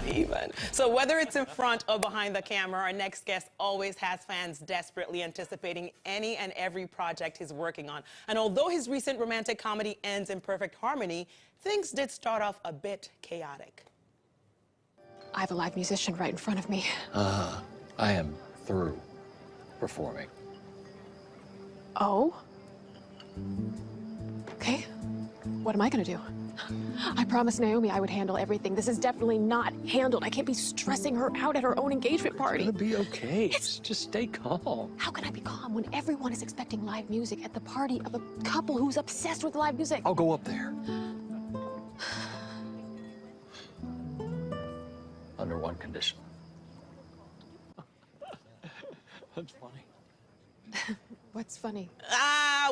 Even. So whether it's in front or behind the camera, our next guest always has fans desperately anticipating any and every project he's working on. And although his recent romantic comedy ends in perfect harmony, things did start off a bit chaotic. I have a live musician right in front of me. I am through performing. Oh? Okay. What am I gonna do? I promised Naomi I would handle everything. This is definitely not handled. I can't be stressing her out at her own engagement party. It'll be okay. Just stay calm. How can I be calm when everyone is expecting live music at the party of a couple who's obsessed with live music? I'll go up there. Under one condition. That's funny. What's funny?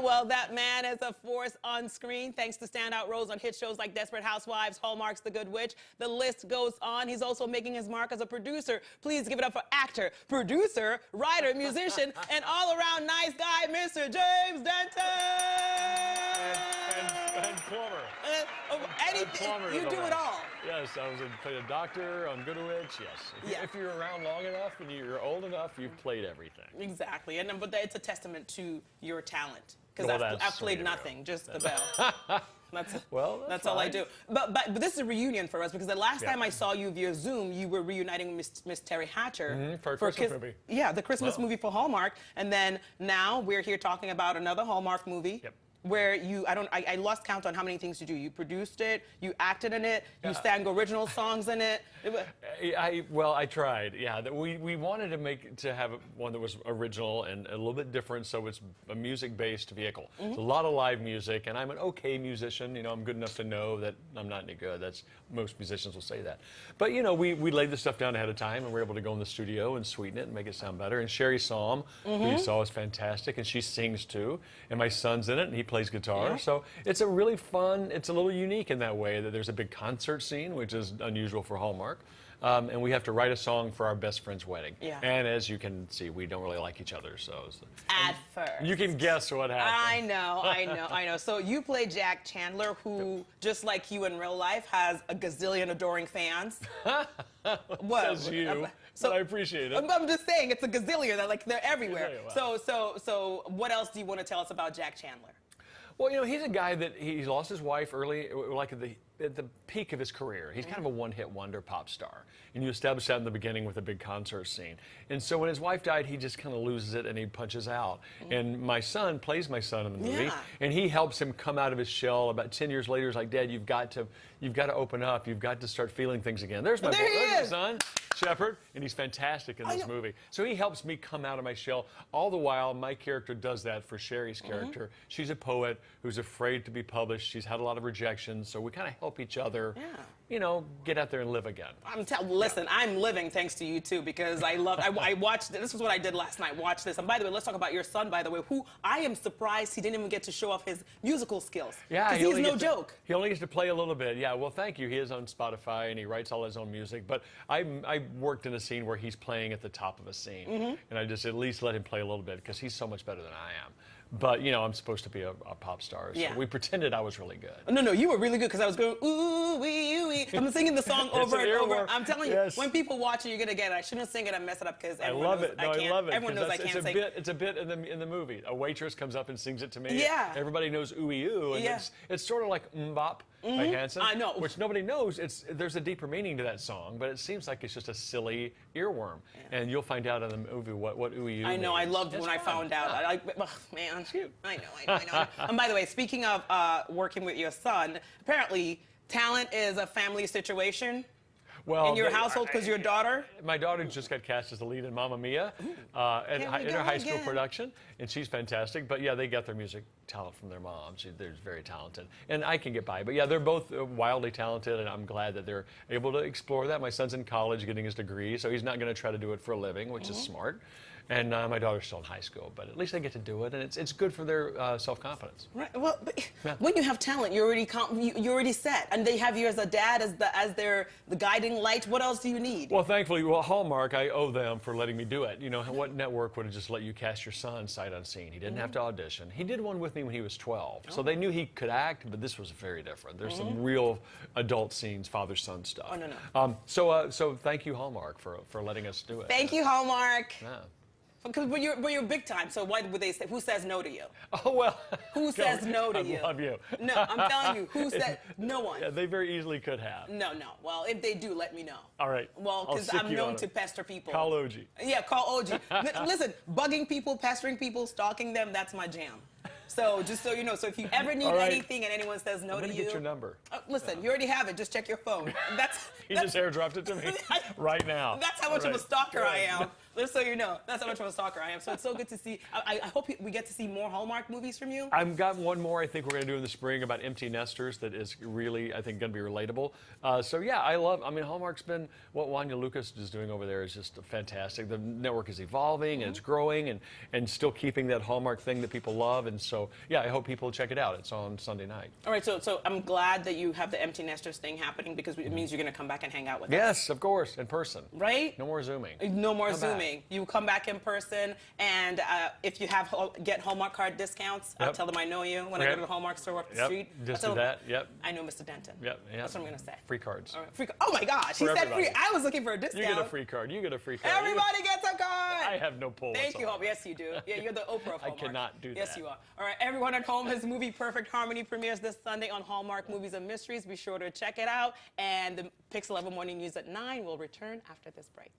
Well, that man is a force on screen thanks to standout roles on hit shows like Desperate Housewives, Hallmark's The Good Witch. The list goes on. He's also making his mark as a producer. Please give it up for actor, producer, writer, musician, and all-around nice guy, Mr. James Denton! And plumber. Anything, Plumber you do it all. Yes, I played a doctor on Good Witch, yes. If you're around long enough and you're old enough, you've played everything. Exactly, but it's a testament to your talent. Because Well, I've played nothing, just the bell. That's all I do. But this is a reunion for us because the last time I saw you via Zoom, you were reuniting with Miss Terry Hatcher for a Christmas movie. Yeah, the Christmas movie for Hallmark, and then now we're here talking about another Hallmark movie. Yep. Where I lost count on how many things you do. You produced it, you acted in it, you sang original songs in it. I tried. Yeah, we wanted to have one that was original and a little bit different, so it's a music-based vehicle. It's a lot of live music, and I'm an okay musician. You know, I'm good enough to know that I'm not any good. Most musicians will say that. But you know, we laid this stuff down ahead of time, and we're able to go in the studio and sweeten it and make it sound better. And Sherry saw him, who you saw, is fantastic, and she sings too. And my son's in it, and he plays guitar. Yeah. So it's a really fun, it's a little unique in that way that there's a big concert scene, which is unusual for Hallmark. And we have to write a song for our best friend's wedding. Yeah. And as you can see, we don't really like each other, so. At first. You can guess what happened. I know. So you play Jack Chandler, who, just like you in real life, has a gazillion adoring fans. What? Says you. So I appreciate it. I'm just saying, it's a gazillion. They're everywhere. Wow. So what else do you want to tell us about Jack Chandler? Well, you know, he's a guy that he lost his wife early, like at the peak of his career. He's kind of a one-hit wonder pop star. And you establish that in the beginning with a big concert scene. And so when his wife died, he just kind of loses it and he punches out. And my son plays my son in the movie, and he helps him come out of his shell. About 10 years later, he's like, Dad, you've got to open up. You've got to start feeling things again. There's my son, Shepard, and he's fantastic in this movie. So he helps me come out of my shell. All the while, my character does that for Sherry's character. She's a poet who's afraid to be published. She's had a lot of rejections, so we kind of help each other, you know, get out there and live again. Listen, I'm living thanks to you too, because I watched, this is what I did last night, watch this. And by the way, let's talk about your son, by the way, who I am surprised he didn't even get to show off his musical skills. Yeah, because he's no joke. He only gets to play a little bit. Yeah, well, thank you. He is on Spotify and he writes all his own music, but I worked in a scene where he's playing at the top of a scene, and I just at least let him play a little bit because he's so much better than I am. But, you know, I'm supposed to be a pop star, so we pretended I was really good. No, you were really good because I was going, ooh, wee, ooh, wee. I'm singing the song over and over. I'm telling you, when people watch it, you're going to get it. I shouldn't sing it and mess it up because everyone knows I love it. Everyone knows I can't sing. It's a bit in the movie. A waitress comes up and sings it to me. Yeah. Everybody knows ooh, ooh, and it's sort of like Mbop by Hanson. I know. Which nobody knows. There's a deeper meaning to that song, but it seems like it's just a silly earworm. And you'll find out in the movie what ooh, ooh I know. means. I loved when I found out. Man, shoot. I know. And by the way, speaking of working with your son, apparently talent is a family situation. Well, in your household, because your daughter? My daughter just got cast as the lead in Mamma Mia in her high school production, and she's fantastic. But yeah, they got their music talent from their mom. They're very talented, and I can get by. But yeah, they're both wildly talented, and I'm glad that they're able to explore that. My son's in college getting his degree, so he's not going to try to do it for a living, which is smart. And my daughter's still in high school, but at least they get to do it, and it's good for their self-confidence. Right. Well, but when you have talent, you're already set, and they have you as a dad, as the guiding light. What else do you need? Well, thankfully, Hallmark, I owe them for letting me do it. You know, what network would have just let you cast your son sight unseen? He didn't have to audition. He did one with with me when he was 12. So they knew he could act, but this was very different. There's some real adult scenes, father-son stuff. Oh, no. So thank you, Hallmark, for letting us do it. Thank you, Hallmark. Yeah. Because when you're big time, so why would they say, who says no to you? Oh, well. Who says no to you? I love you. No, I'm telling you, who said, no one. Yeah, they very easily could have. No. Well, if they do, let me know. All right. Well, because I'm known to pester people. Call OG. Yeah, call OG. Listen, bugging people, pestering people, stalking them, that's my jam. So just so you know, so if you ever need anything and anyone says no to you. Get your number. Listen, you already have it. Just check your phone. He just airdropped it to me right now. That's how much of a stalker I am. Just so you know, that's how much of a stalker I am. So it's so good to see. I hope we get to see more Hallmark movies from you. I've got one more I think we're going to do in the spring about empty nesters that is really, I think, going to be relatable. So yeah, I mean, Hallmark's been, what Wanya Lucas is doing over there is just fantastic. The network is evolving and it's growing and still keeping that Hallmark thing that people love. And so, yeah, I hope people check it out. It's on Sunday night. All right, so I'm glad that you have the empty nesters thing happening because it means you're going to come back and hang out with us. Yes, of course, in person. Right? No more Zooming. No more Zooming. You come back in person, and if you get Hallmark card discounts, I'll tell them I know you when I go to the Hallmark store up the street. Just do that. Yep. I know Mr. Denton. Yep. That's what I'm going to say. Free cards. All right. Oh my gosh, he said free. I was looking for a discount. You get a free card. You get a free card. Everybody gets a card. I have no pull. Thank you, Hope. Yes, you do. Yeah, you're the Oprah of Hallmark. I cannot do that. Yes, you are. All right, everyone at home, his movie Perfect Harmony premieres this Sunday on Hallmark Movies and Mysteries. Be sure to check it out. And the Pixel 11 Morning News at 9 will return after this break.